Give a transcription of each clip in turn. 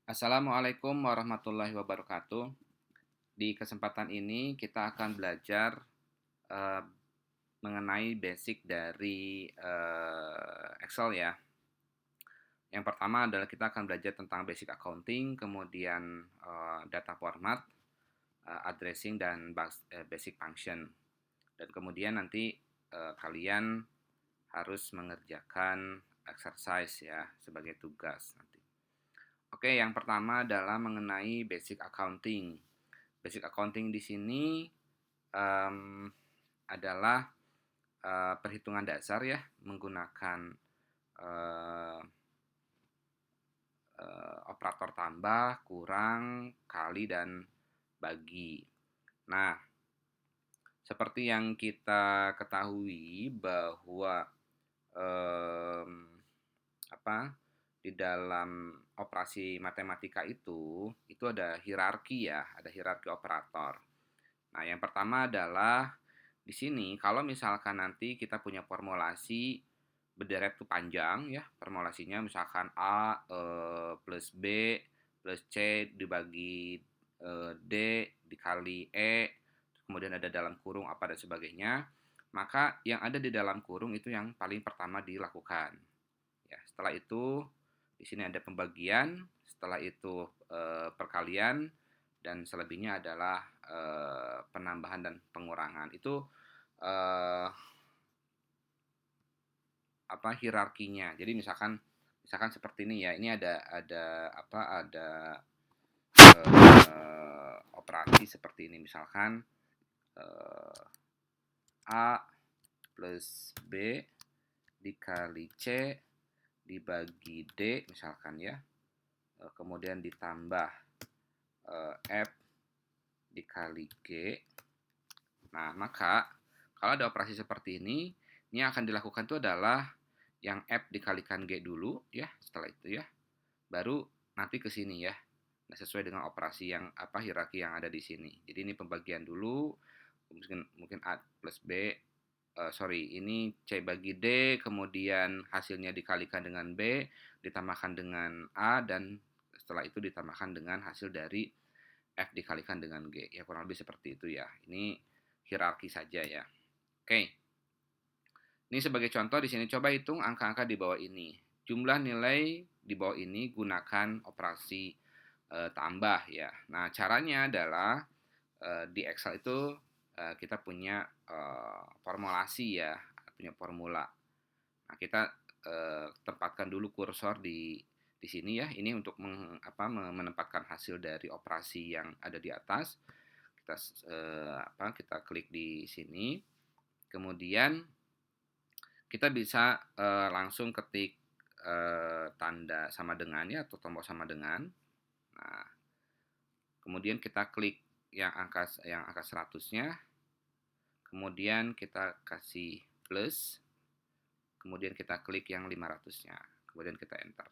Assalamualaikum warahmatullahi wabarakatuh. Di kesempatan ini kita akan belajar eh, mengenai basic dari Excel ya. Yang pertama adalah kita akan belajar tentang basic accounting, kemudian data format, addressing dan basic function. Dan kemudian nanti kalian harus mengerjakan exercise ya sebagai tugas nanti. Oke, yang pertama adalah mengenai basic accounting. Basic accounting di sini um, adalah perhitungan dasar ya, menggunakan uh, operator tambah, kurang, kali, dan bagi. Nah, seperti yang kita ketahui bahwa um, apa di dalam operasi matematika itu ada hierarki ya, ada hierarki operator. Nah, yang pertama adalah di sini kalau misalkan nanti kita punya formulasi berderet tuh panjang ya, formulasinya misalkan A plus B plus C dibagi D dikali E, kemudian ada dalam kurung apa dan sebagainya, maka yang ada di dalam kurung itu yang paling pertama dilakukan. Ya, setelah itu di sini ada pembagian, setelah itu perkalian, dan selebihnya adalah penambahan dan pengurangan. Itu eh, apa hierarkinya. Jadi misalkan seperti ini ya. Ini ada operasi seperti ini, misalkan eh, A plus B dikali C dibagi D misalkan ya. Kemudian ditambah F dikali G. Nah, maka kalau ada operasi seperti ini yang akan dilakukan itu adalah yang F dikalikan G dulu ya, setelah itu ya. Baru nanti ke sini ya. Nah, sesuai dengan operasi yang hierarki yang ada di sini. Jadi ini pembagian dulu, mungkin A plus B, ini C bagi D, kemudian hasilnya dikalikan dengan B, ditambahkan dengan A, dan setelah itu ditambahkan dengan hasil dari F dikalikan dengan G. Ya kurang lebih seperti itu ya. Ini hierarki saja ya. Oke. Ini sebagai contoh di sini coba hitung angka-angka di bawah ini. Jumlah nilai di bawah ini gunakan operasi tambah ya. Nah, caranya adalah di Excel itu kita punya formulasi ya, punya formula. Nah, kita tempatkan dulu kursor di sini ya. Ini untuk menempatkan hasil dari operasi yang ada di atas. Kita klik di sini. Kemudian kita bisa langsung ketik tanda sama dengan ya, atau tombol sama dengan. Nah, kemudian kita klik yang angka 100-nya, kemudian kita kasih plus, kemudian kita klik yang 500-nya, kemudian kita enter.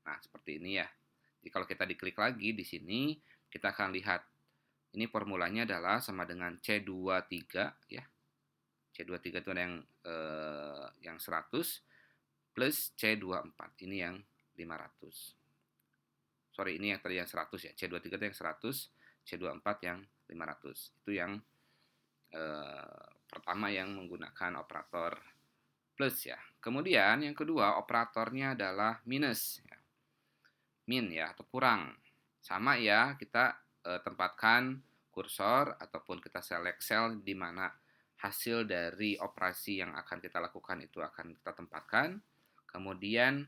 Nah, seperti ini ya. Jadi kalau kita diklik lagi di sini, kita akan lihat ini formulanya adalah sama dengan C23 ya. C23 itu ada yang 100 plus C24. Ini yang 500. Sorry, ini yang tadi yang 100 ya. C23 itu yang 100, C24 yang 500. Itu yang pertama yang menggunakan operator plus ya. Kemudian yang kedua operatornya adalah minus ya. Min ya, atau kurang. Sama ya, kita tempatkan kursor ataupun kita select cell di mana hasil dari operasi yang akan kita lakukan itu akan kita tempatkan. Kemudian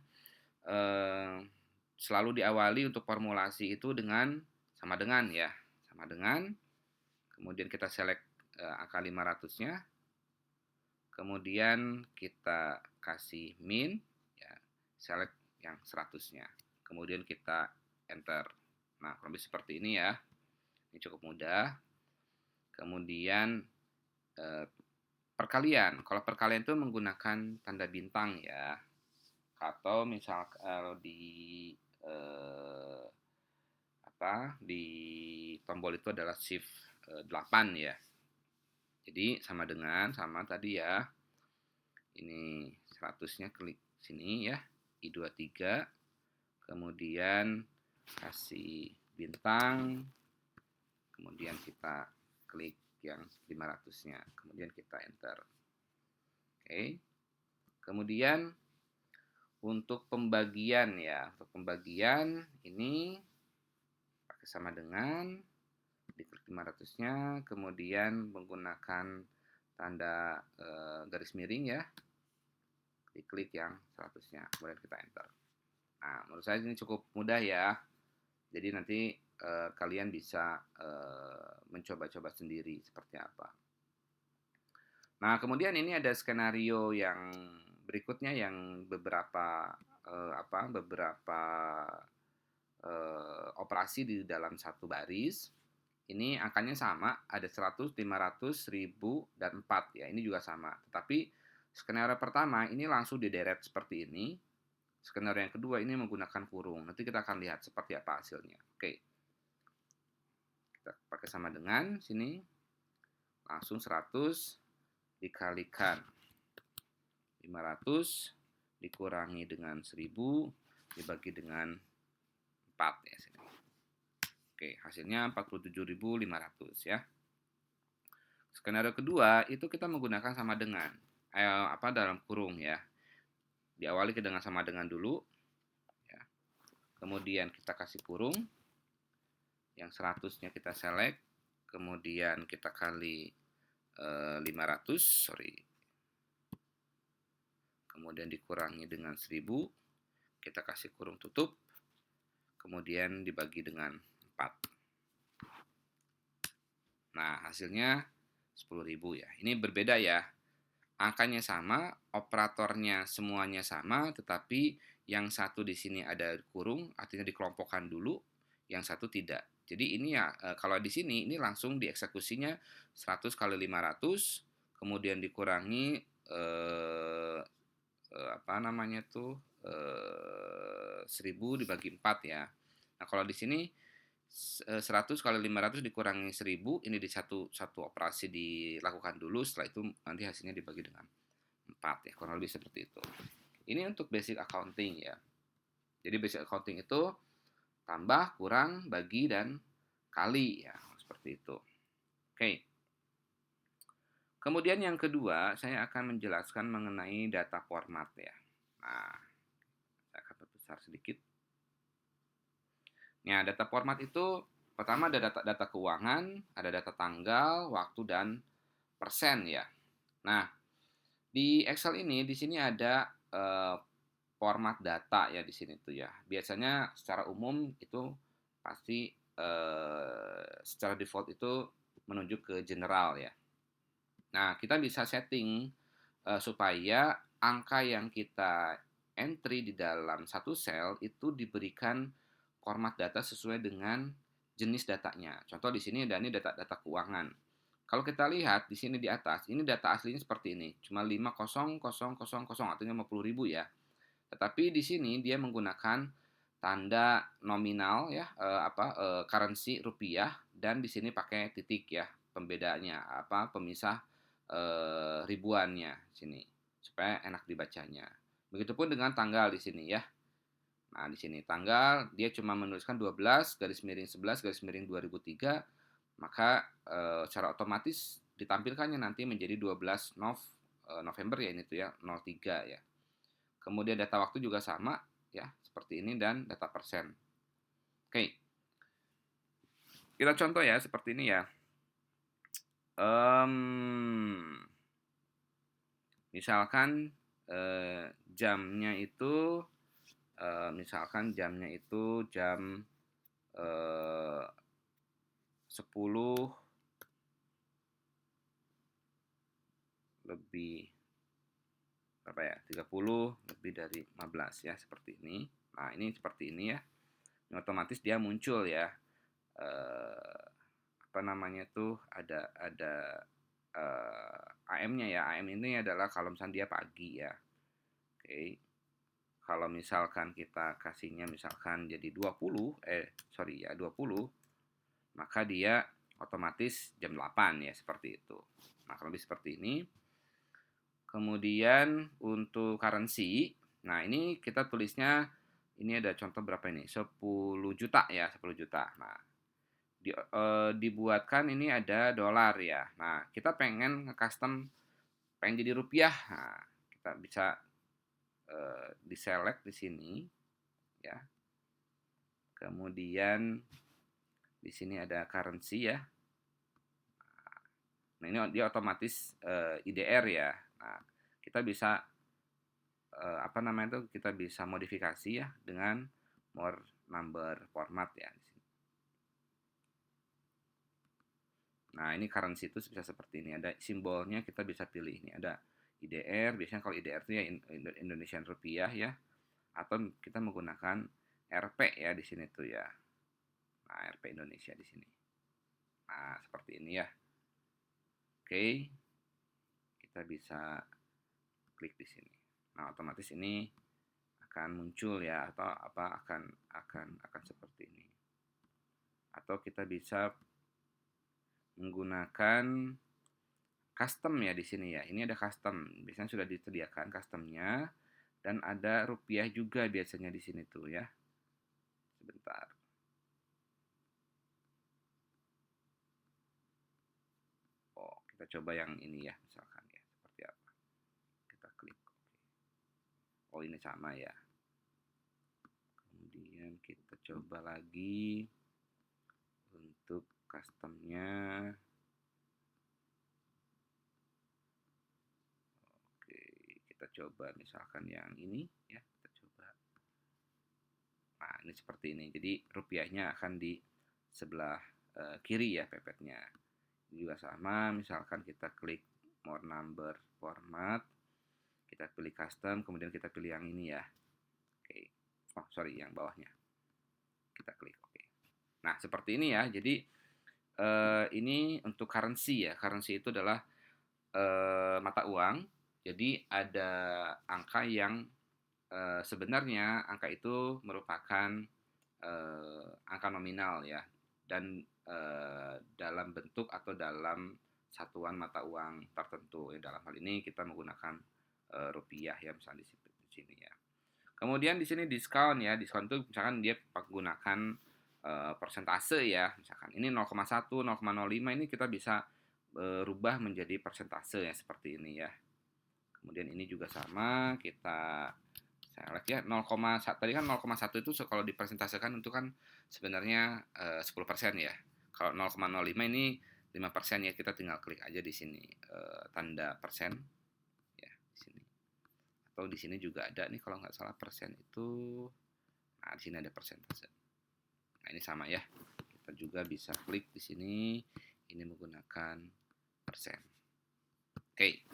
selalu diawali untuk formulasi itu dengan sama dengan ya, sama dengan. Kemudian kita select angka 500-nya. Kemudian kita kasih min ya, select yang 100-nya. Kemudian kita enter. Nah, kurang lebih seperti ini ya. Ini cukup mudah. Kemudian perkalian. Kalau perkalian itu menggunakan tanda bintang ya. Atau misal di di tombol itu adalah shift 8 ya. Jadi sama tadi ya. Ini 100-nya klik sini ya. I23. Kemudian kasih bintang, kemudian kita klik yang 500-nya, kemudian kita enter. Oke. Kemudian untuk pembagian ya, untuk pembagian ini pakai sama dengan diklik 500-nya, kemudian menggunakan tanda garis miring ya, diklik yang 100-nya, kemudian kita enter. Nah, menurut saya ini cukup mudah ya. Jadi nanti kalian bisa mencoba-coba sendiri seperti apa. Nah, kemudian ini ada skenario yang berikutnya yang beberapa operasi di dalam satu baris. Ini angkanya sama, ada 100, 500, 1000, dan 4 ya. Ini juga sama. Tetapi skenario pertama ini langsung dideret seperti ini. Skenario yang kedua ini menggunakan kurung. Nanti kita akan lihat seperti apa hasilnya. Oke. Kita pakai sama dengan sini. Langsung 100 dikalikan 500 dikurangi dengan 1000 dibagi dengan 4 ya sini. Oke, hasilnya 47.500 ya. Skenario kedua itu kita menggunakan sama dengan dalam kurung ya. Diawali dengan sama dengan dulu ya. Kemudian kita kasih kurung. Yang 100-nya kita select, kemudian kita kali 500, kemudian dikurangi dengan 1000, kita kasih kurung tutup, kemudian dibagi dengan 4. Nah, hasilnya 10.000 ya. Ini berbeda ya. Angkanya sama, operatornya semuanya sama, tetapi yang satu di sini ada kurung, artinya dikelompokkan dulu, yang satu tidak. Jadi ini ya, kalau di sini ini langsung dieksekusinya 100 kali 500, kemudian dikurangi 1000 dibagi 4 ya. Nah, kalau di sini 100 kali 500 dikurangi 1000, ini di satu operasi dilakukan dulu, setelah itu nanti hasilnya dibagi dengan 4 ya, kurang lebih seperti itu. Ini untuk basic accounting ya. Jadi basic accounting itu tambah, kurang, bagi, dan kali ya, seperti itu. Oke. Kemudian yang kedua, saya akan menjelaskan mengenai data format ya. Nah, saya akan perbesar sedikit. Nah, data format itu pertama ada data keuangan, ada data tanggal, waktu, dan persen ya. Nah, di Excel ini di sini ada format data ya di sini tuh ya. Biasanya secara umum itu pasti secara default itu menunjuk ke general ya. Nah, kita bisa setting supaya angka yang kita entry di dalam satu sel itu diberikan format data sesuai dengan jenis datanya. Contoh di sini ada ini data keuangan. Kalau kita lihat di sini di atas, ini data aslinya seperti ini, cuma 50000 artinya 50.000 ya. Tetapi di sini dia menggunakan tanda nominal ya, currency rupiah, dan di sini pakai titik ya, pembedanya pemisah ribuannya sini supaya enak dibacanya. Begitupun dengan tanggal di sini ya. Nah, di sini tanggal dia cuma menuliskan 12 garis miring 11 garis miring 2003, maka secara otomatis ditampilkannya nanti menjadi 12 November ya ini tuh ya 03 ya. Kemudian data waktu juga sama ya, seperti ini, dan data persen. Oke. Kita contoh ya seperti ini ya. Misalkan jamnya itu jam 10 lebih berapa ya? 30 lebih dari 15 ya, seperti ini. Nah, ini seperti ini ya. Ini otomatis dia muncul ya. Ada AM-nya ya. AM ini adalah kalau misalnya dia pagi ya. Oke. Kalau misalkan kita kasihnya misalkan jadi 20, maka dia otomatis jam 8 ya, seperti itu. Nah, kalau lebih seperti ini. Kemudian untuk currency, nah ini kita tulisnya ini ada contoh berapa ini? 10 juta ya, 10 juta. Nah, dibuatkan ini ada dolar ya. Nah, kita pengen nge-custom pengen jadi rupiah. Nah, kita bisa diselect di sini ya. Kemudian di sini ada currency ya. Nah, ini dia otomatis IDR ya. Nah, kita bisa apa namanya itu kita bisa modifikasi ya dengan more number format ya di sini. Nah, ini currency itu bisa seperti ini. Ada simbolnya kita bisa pilih ini. Ada IDR, biasanya kalau IDR itu ya Indonesian rupiah ya. Atau kita menggunakan RP ya di sini tuh ya. Nah, RP Indonesia di sini. Nah, seperti ini ya. Oke. Kita bisa klik di sini. Nah, otomatis ini akan muncul ya atau apa akan seperti ini. Atau kita bisa menggunakan custom ya di sini ya. Ini ada custom. Biasanya sudah disediakan customnya dan ada rupiah juga biasanya di sini tuh ya. Sebentar. Oh, kita coba yang ini ya, misalkan ya. Seperti apa? Kita klik. Oh, ini sama ya. Kemudian kita coba lagi untuk customnya. Oke, kita coba misalkan yang ini ya. Kita coba. Nah, ini seperti ini. Jadi rupiahnya akan di sebelah kiri ya pepetnya. Ini juga sama, misalkan kita klik more number format, kita pilih custom, kemudian kita pilih yang ini ya. Oke. Oh, sorry, yang bawahnya. Kita klik oke. Nah, seperti ini ya. Jadi ini untuk currency ya. Currency itu adalah mata uang. Jadi ada angka yang sebenarnya angka itu merupakan angka nominal ya dan dalam bentuk atau dalam satuan mata uang tertentu. Ya, dalam hal ini kita menggunakan rupiah ya misalnya di sini ya. Kemudian di sini diskon ya. Diskon itu misalkan dia menggunakan persentase ya. Misalkan ini 0,1, 0,05 ini kita bisa rubah menjadi persentase ya seperti ini ya. Kemudian ini juga sama, kita select ya 0,1 tadi kan 0,1 itu kalau dipresentasikan itu kan sebenarnya 10% ya. Kalau 0,05 ini 5% ya, kita tinggal klik aja di sini tanda persen ya di sini. Atau di sini juga ada nih kalau nggak salah persen itu. Nah, di sini ada persentase. Nah, ini sama ya. Kita juga bisa klik di sini ini menggunakan persen. Oke.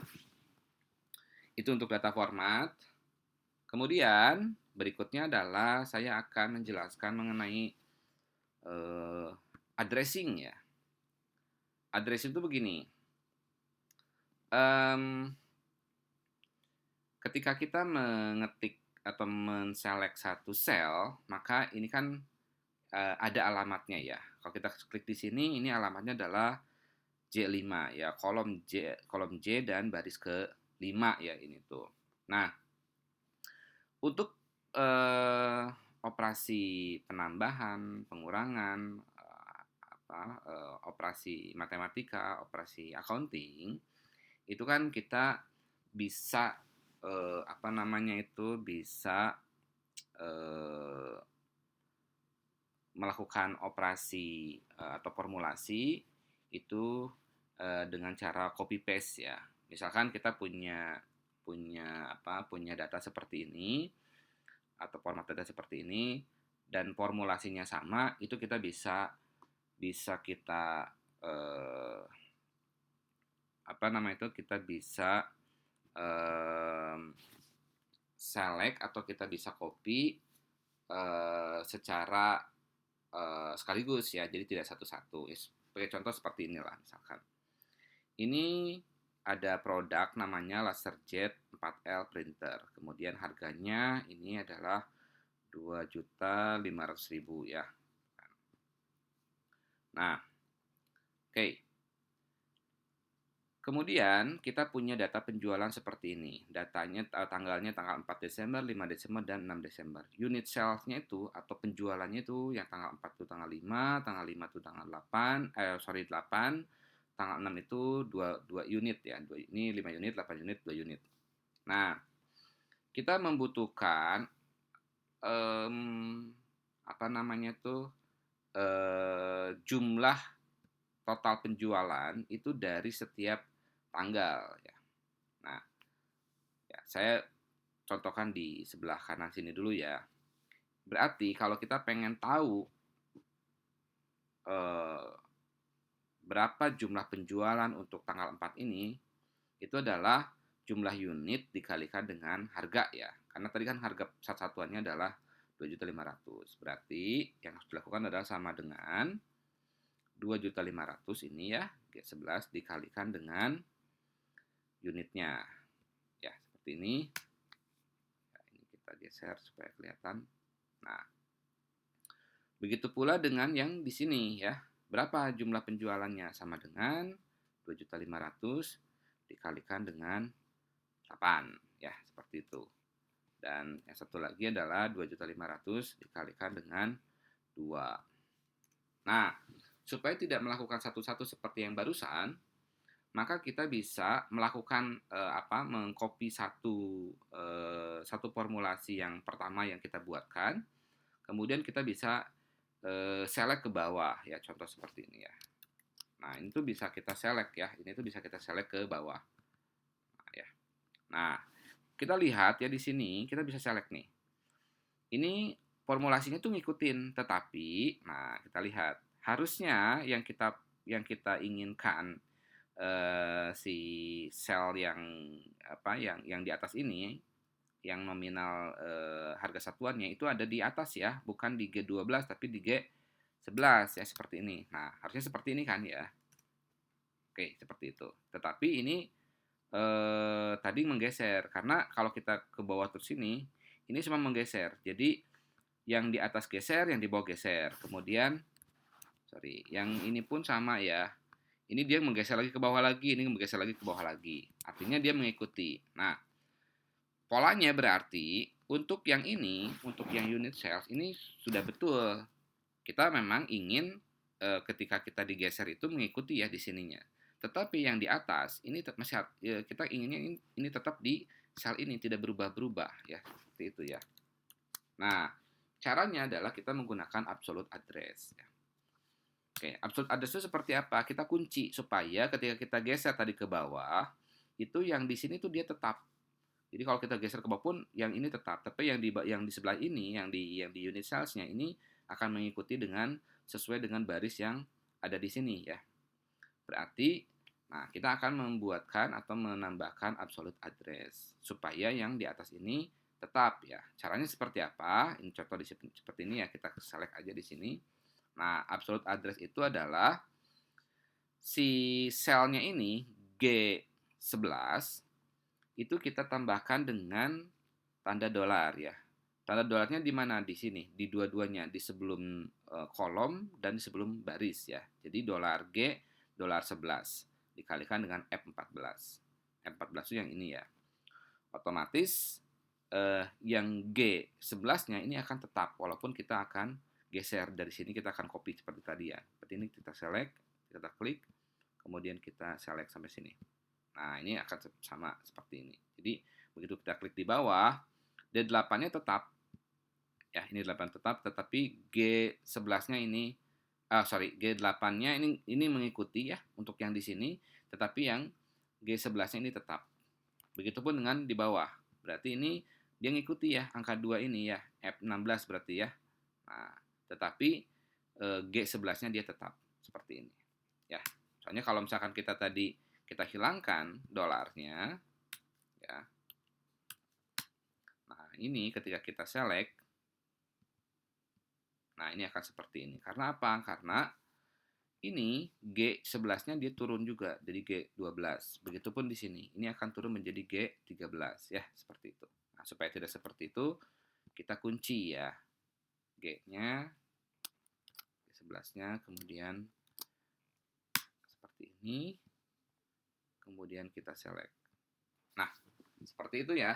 Itu untuk data format. Kemudian berikutnya adalah saya akan menjelaskan mengenai addressing ya. Addressing itu begini. Ketika kita mengetik atau menselect satu sel, maka ini kan ada alamatnya ya. Kalau kita klik di sini, ini alamatnya adalah J5 ya, kolom J dan baris ke-5 ya ini tuh. Nah, untuk operasi penambahan, pengurangan, operasi matematika, operasi accounting, itu kan kita bisa apa namanya itu bisa melakukan operasi atau formulasi itu dengan cara copy paste ya. Misalkan kita punya data seperti ini atau format data seperti ini dan formulasinya sama, itu kita bisa kita kita bisa select atau kita bisa copy secara sekaligus ya, jadi tidak satu-satu. Sebagai contoh seperti inilah misalkan. Ini ada produk namanya LaserJet 4L printer. Kemudian harganya ini adalah 2.500.000 ya. Nah, oke. Kemudian kita punya data penjualan seperti ini. Datanya tanggalnya tanggal 4 Desember, 5 Desember, dan 6 Desember. Unit sales-nya itu atau penjualannya itu yang tanggal 4 itu tanggal 5, tanggal 5 itu tanggal 8, 8, tanggal 6 itu 2 unit ya. Ini 5 unit, 8 unit, 2 unit. Nah, kita membutuhkan apa namanya tuh jumlah total penjualan itu dari setiap tanggal ya. Nah, ya saya contohkan di sebelah kanan sini dulu ya. Berarti kalau kita pengen tahu eh, berapa jumlah penjualan untuk tanggal 4 ini, itu adalah jumlah unit dikalikan dengan harga ya. Karena tadi kan harga satuannya adalah 2.500.000. Berarti yang harus dilakukan adalah sama dengan 2.500.000 ini ya, G11 dikalikan dengan unitnya. Ya, seperti ini. Nah, ini kita geser supaya kelihatan. Nah, begitu pula dengan yang di sini ya. Berapa jumlah penjualannya? Sama dengan 2.500.000 dikalikan dengan 8 ya, seperti itu. Dan yang satu lagi adalah 2.500.000 dikalikan dengan 2. Nah, supaya tidak melakukan satu-satu seperti yang barusan, maka kita bisa melakukan mengcopy satu formulasi yang pertama yang kita buatkan, kemudian kita bisa select ke bawah ya, contoh seperti ini ya. Nah, ini tuh bisa kita select ya, ini tuh bisa kita select ke bawah. Nah, ya. Nah, kita lihat ya di sini kita bisa select nih. Ini formulasinya tuh ngikutin, tetapi nah kita lihat harusnya yang kita inginkan si sel yang di atas ini yang nominal harga satuannya itu ada di atas ya, bukan di G12 tapi di G11 ya, seperti ini. Nah, harusnya seperti ini kan ya. Oke, seperti itu. Tetapi ini tadi menggeser karena kalau kita ke bawah terus ini cuma menggeser. Jadi yang di atas geser, yang di bawah geser. Kemudian yang ini pun sama ya. Ini dia menggeser lagi ke bawah lagi, ini menggeser lagi ke bawah lagi. Artinya dia mengikuti. Nah, polanya berarti untuk yang ini, untuk yang unit sales ini sudah betul. Kita memang ingin ketika kita digeser itu mengikuti ya di sininya. Tetapi yang di atas ini masih kita inginnya ini tetap di sel ini tidak berubah-berubah ya, seperti itu ya. Nah, caranya adalah kita menggunakan absolute address ya. Oke, absolute address itu seperti apa? Kita kunci supaya ketika kita geser tadi ke bawah, itu yang di sini tuh dia tetap. Jadi kalau kita geser ke bawah pun yang ini tetap, tapi yang di sebelah ini, yang di unit sales-nya ini akan mengikuti sesuai dengan baris yang ada di sini ya. Berarti nah kita akan membuatkan atau menambahkan absolute address supaya yang di atas ini tetap ya. Caranya seperti apa? Ini contoh seperti ini ya, kita select aja di sini. Nah, absolute address itu adalah si selnya ini G11 itu kita tambahkan dengan tanda dolar ya. Tanda dolarnya di mana? Di sini, di dua-duanya, di sebelum kolom dan di sebelum baris ya. Jadi dolar G, dolar 11 dikalikan dengan F14. F14 itu yang ini ya. Otomatis yang G11-nya ini akan tetap walaupun kita akan geser dari sini, kita akan copy seperti tadi ya. Seperti ini kita select, kita klik, kemudian kita select sampai sini. Nah, ini akan sama seperti ini. Jadi, begitu kita klik di bawah, D8-nya tetap. Ya, ini 8 tetap, tetapi G11-nya ini, G8-nya ini mengikuti ya, untuk yang di sini, tetapi yang G11-nya ini tetap. Begitupun dengan di bawah. Berarti ini dia ngikuti ya, angka 2 ini ya, F16 berarti ya. Nah, tetapi G11-nya dia tetap, seperti ini. Ya, soalnya kalau misalkan kita hilangkan dolarnya ya. Nah, ini ketika kita select, nah ini akan seperti ini. Karena apa? Karena ini G11-nya dia turun juga jadi G12. Begitupun di sini. Ini akan turun menjadi G13 ya, seperti itu. Nah, supaya tidak seperti itu, kita kunci ya. G-nya, G11-nya, kemudian seperti ini. kemudian kita select. Nah, seperti itu ya.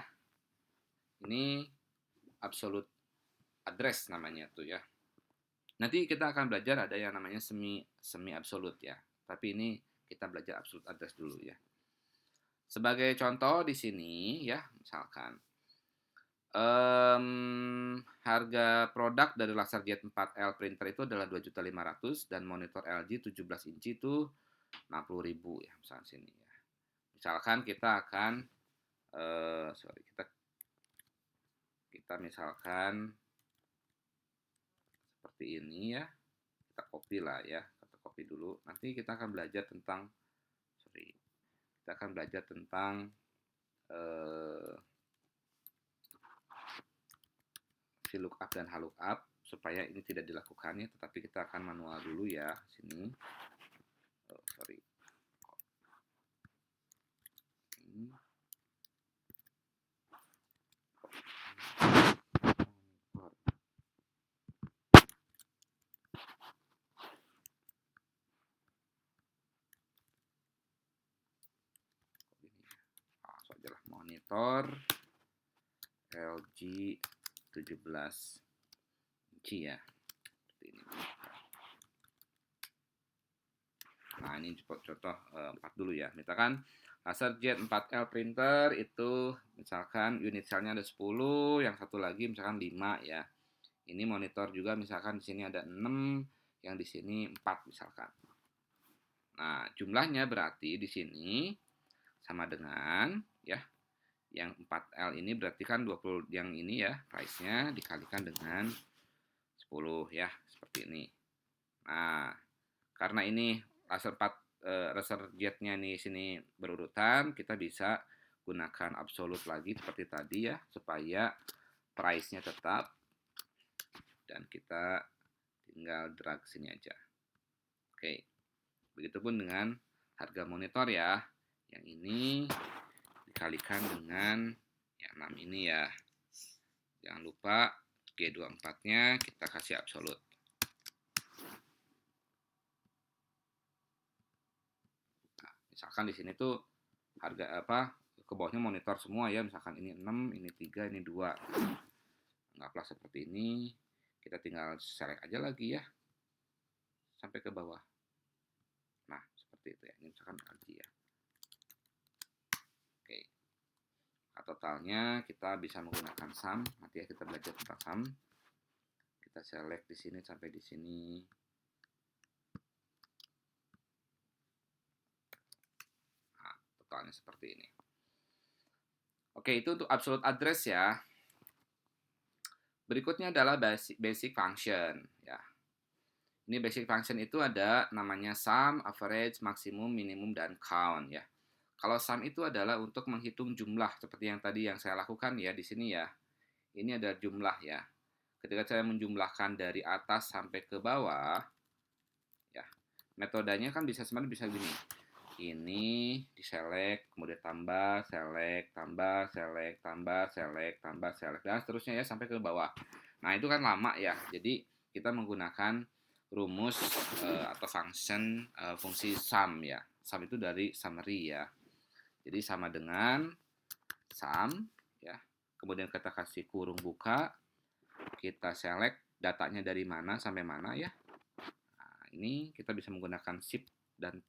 Ini absolute address namanya tuh ya. Nanti kita akan belajar ada yang namanya semi absolute ya. Tapi ini kita belajar absolute address dulu ya. Sebagai contoh di sini ya, misalkan harga produk dari LaserJet 4L printer itu adalah 2.500.000 dan monitor LG 17 inci itu 60.000 ya, misalkan sini ya. Misalkan kita akan kita misalkan seperti ini ya. Kita copy lah ya. Kita copy dulu. Nanti kita akan belajar tentang VLOOKUP dan HLOOKUP supaya ini tidak dilakukannya, tetapi kita akan manual dulu ya sini. Langsung aja lah, monitor LG 17 inci ya. Seperti ini. Nah, ini contoh 4 dulu ya. Misalkan LaserJet 4L printer itu misalkan unit cell-nya ada 10, yang satu lagi misalkan 5 ya. Ini monitor juga misalkan di sini ada 6, yang di sini 4 misalkan. Nah, jumlahnya berarti di sini sama dengan ya. Yang 4L ini berarti kan 20, yang ini ya, price-nya dikalikan dengan 10 ya, seperti ini. Nah, karena ini LaserJet-nya nih sini berurutan, kita bisa gunakan absolute lagi seperti tadi ya, supaya price-nya tetap, dan kita tinggal drag sini aja. Oke, begitupun dengan harga monitor ya, yang ini dikalikan dengan yang 6 ini ya. Jangan lupa G24-nya kita kasih absolute. Nah, misalkan di sini tuh harga ke bawahnya monitor semua ya, misalkan ini 6, ini 3, ini 2. Anggaplah seperti ini. Kita tinggal select aja lagi ya sampai ke bawah. Nah, seperti itu ya. Ini misalkan LG ya. Oke. Nah, totalnya kita bisa menggunakan sum. Nanti ya kita belajar tentang sum. Kita select di sini sampai di sini. Nah, totalnya seperti ini. Oke, itu untuk absolute address ya. Berikutnya adalah basic function ya. Ini basic function itu ada namanya sum, average, maksimum, minimum, dan count ya. Kalau sum itu adalah untuk menghitung jumlah seperti yang tadi yang saya lakukan ya di sini ya. Ini ada jumlah ya. Ketika saya menjumlahkan dari atas sampai ke bawah ya, metodenya kan sebenarnya bisa gini. Ini diselect, kemudian tambah, select, tambah, select, tambah, select, tambah, select, dan seterusnya ya sampai ke bawah. Nah, itu kan lama ya. Jadi kita menggunakan rumus atau fungsi sum ya. Sum itu dari summary ya. Jadi sama dengan sum ya. Kemudian kita kasih kurung buka, kita select datanya dari mana sampai mana ya. Nah, ini kita bisa menggunakan shift dan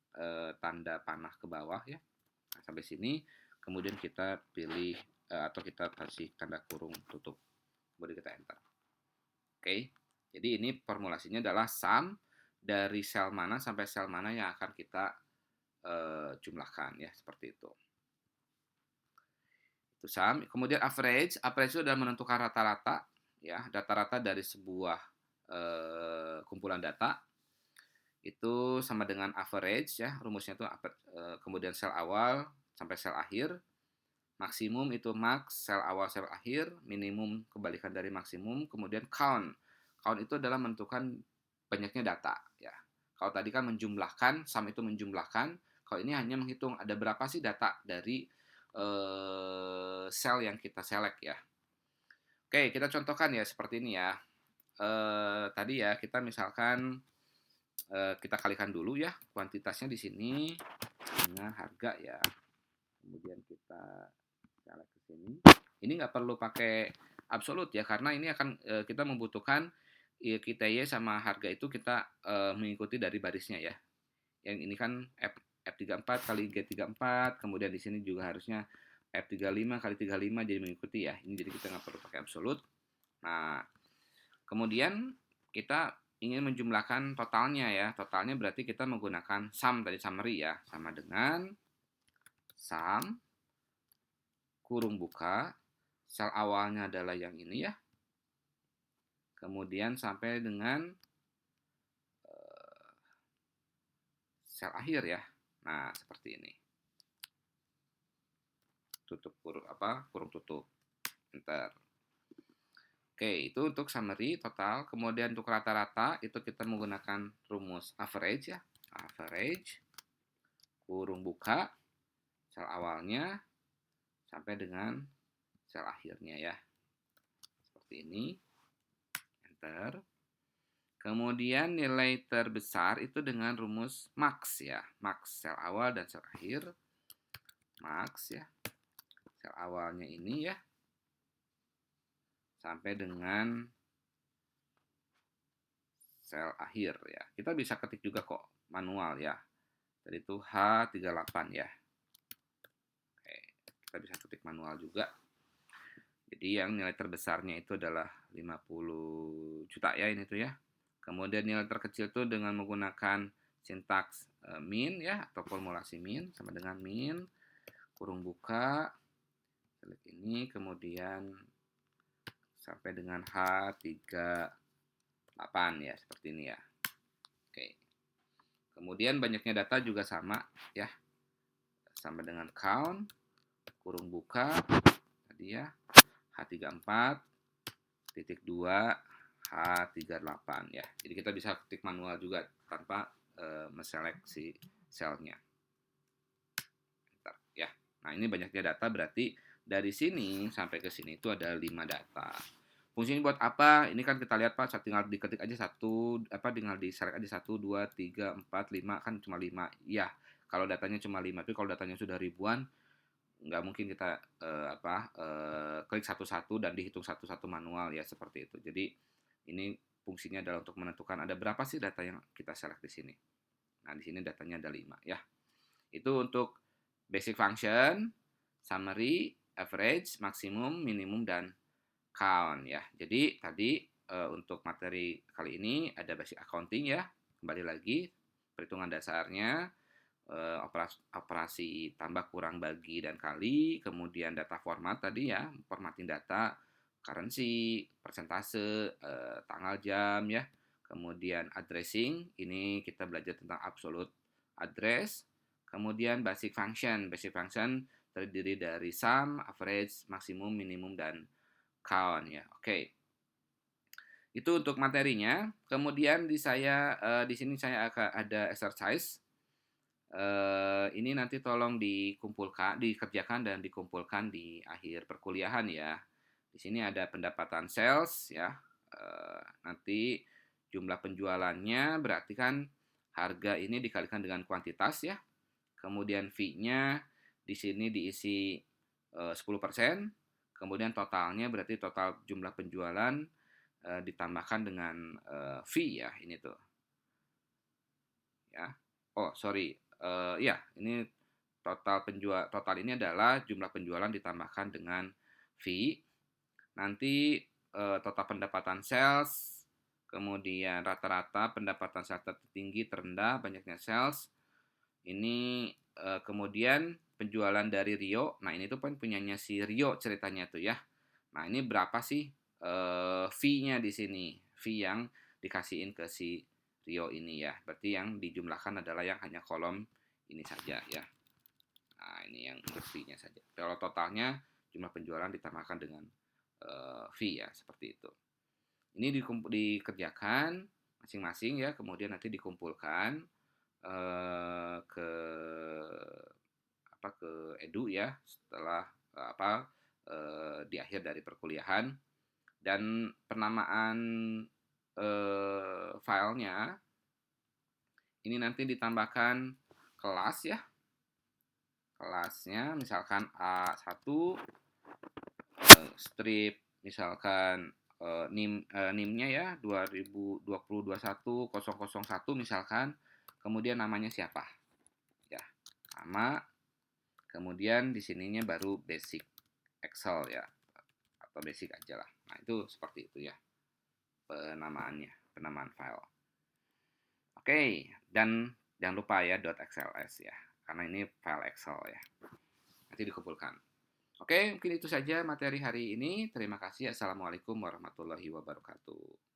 tanda panah ke bawah ya. Nah, sampai sini kemudian kita pilih atau kita kasih tanda kurung tutup, kemudian kita enter. Oke, jadi ini formulasinya adalah sum dari sel mana sampai sel mana yang akan kita jumlahkan ya, seperti itu. Itu sum. Kemudian average itu adalah menentukan rata-rata ya, data-rata dari sebuah kumpulan data. Itu sama dengan average ya, rumusnya itu kemudian sel awal sampai sel akhir. Maksimum itu max, sel awal sel akhir. Minimum kebalikan dari maksimum. Kemudian count itu adalah menentukan banyaknya data ya. Kalau tadi kan menjumlahkan, sum itu menjumlahkan. Kalau ini hanya menghitung ada berapa sih data dari sel yang kita select ya. Oke, kita contohkan ya seperti ini ya. Tadi ya kita misalkan kita kalikan dulu ya kuantitasnya di sini. dengan harga ya. Kemudian kita colek ke sini. Ini nggak perlu pakai absolut ya, karena ini akan kita membutuhkan kita Y sama harga itu kita mengikuti dari barisnya ya. Yang ini kan F34 kali G34, kemudian di sini juga harusnya F35 kali 35 jadi mengikuti ya. Ini jadi kita nggak perlu pakai absolut. Nah, kemudian kita ingin menjumlahkan totalnya ya. Totalnya berarti kita menggunakan sum tadi, summary ya. Sama dengan sum kurung buka, sel awalnya adalah yang ini ya. Kemudian sampai dengan sel akhir ya. Nah, seperti ini. Tutup kurung tutup. Enter. Oke, itu untuk summary total. Kemudian untuk rata-rata itu kita menggunakan rumus average ya. Average kurung buka sel awalnya sampai dengan sel akhirnya ya. Seperti ini. Enter. Kemudian nilai terbesar itu dengan rumus max ya. Max sel awal dan sel akhir. Max ya. Sel awalnya ini ya. Sampai dengan sel akhir ya. Kita bisa ketik juga kok manual ya. Jadi itu H38 ya. Oke, kita bisa ketik manual juga. Jadi yang nilai terbesarnya itu adalah 50 juta ya ini tuh ya. Kemudian nilai terkecil itu dengan menggunakan sintaks min ya, atau formulasi min sama dengan min kurung buka klik ini, kemudian sampai dengan H38 ya, seperti ini ya. Oke. Kemudian banyaknya data juga sama ya. Sama dengan count kurung buka tadi ya, H34 titik 2 H38 ya. Jadi kita bisa ketik manual juga tanpa menseleksi selnya. Bentar, ya. Nah, ini banyaknya data berarti dari sini sampai ke sini itu ada 5 data. Fungsinya buat apa? Ini kan kita lihat Pak, tinggal diketik aja tinggal diselect aja 1 2 3 4 5 kan cuma 5. Ya, kalau datanya cuma 5, tapi kalau datanya sudah ribuan nggak mungkin kita klik satu-satu dan dihitung satu-satu manual ya, seperti itu. Jadi ini fungsinya adalah untuk menentukan ada berapa sih data yang kita select di sini. Nah, di sini datanya ada 5 ya. Itu untuk basic function, summary, average, maksimum, minimum, dan count ya. Jadi tadi untuk materi kali ini ada basic accounting ya. Kembali lagi perhitungan dasarnya, operasi tambah kurang bagi dan kali, kemudian data format tadi ya, formatting data, currency, persentase, tanggal jam ya. Kemudian addressing, ini kita belajar tentang absolute address. Kemudian basic function terdiri dari sum, average, maksimum, minimum, dan count ya. Oke. Itu untuk materinya. Kemudian di sini saya akan ada exercise. Ini nanti tolong dikerjakan dan dikumpulkan di akhir perkuliahan ya. Di sini ada pendapatan sales ya. Nanti jumlah penjualannya berarti kan harga ini dikalikan dengan kuantitas ya. Kemudian fee-nya di sini diisi 10%. Kemudian totalnya berarti total jumlah penjualan ditambahkan dengan fee ya, ini tuh. Ya. Oh, sorry. Ya, ini total ini adalah jumlah penjualan ditambahkan dengan fee. Nanti total pendapatan sales, kemudian rata-rata pendapatan sales tertinggi, terendah, banyaknya sales. Ini kemudian penjualan dari Rio. Nah, ini tuh punyanya si Rio ceritanya tuh ya. Nah, ini berapa sih fee-nya di sini? Fee yang dikasihin ke si Rio ini ya. Berarti yang dijumlahkan adalah yang hanya kolom ini saja ya. Nah, ini yang untuk fee-nya saja. Kalau totalnya jumlah penjualan ditambahkan dengan fee ya, seperti itu. Ini dikerjakan masing-masing ya, kemudian nanti dikumpulkan ke Edu ya setelah di akhir dari perkuliahan, dan penamaan filenya ini nanti ditambahkan kelas ya. kelasnya misalkan A1 strip misalkan NIM-nya ya 2020-21-001 misalkan, kemudian namanya siapa ya, nama, kemudian di sininya baru basic Excel ya, atau basic aja lah. Nah itu seperti itu ya penamaan file. Oke, dan jangan lupa ya .xls ya, karena ini file Excel ya, nanti dikumpulkan. Oke, mungkin itu saja materi hari ini. Terima kasih. Assalamualaikum warahmatullahi wabarakatuh.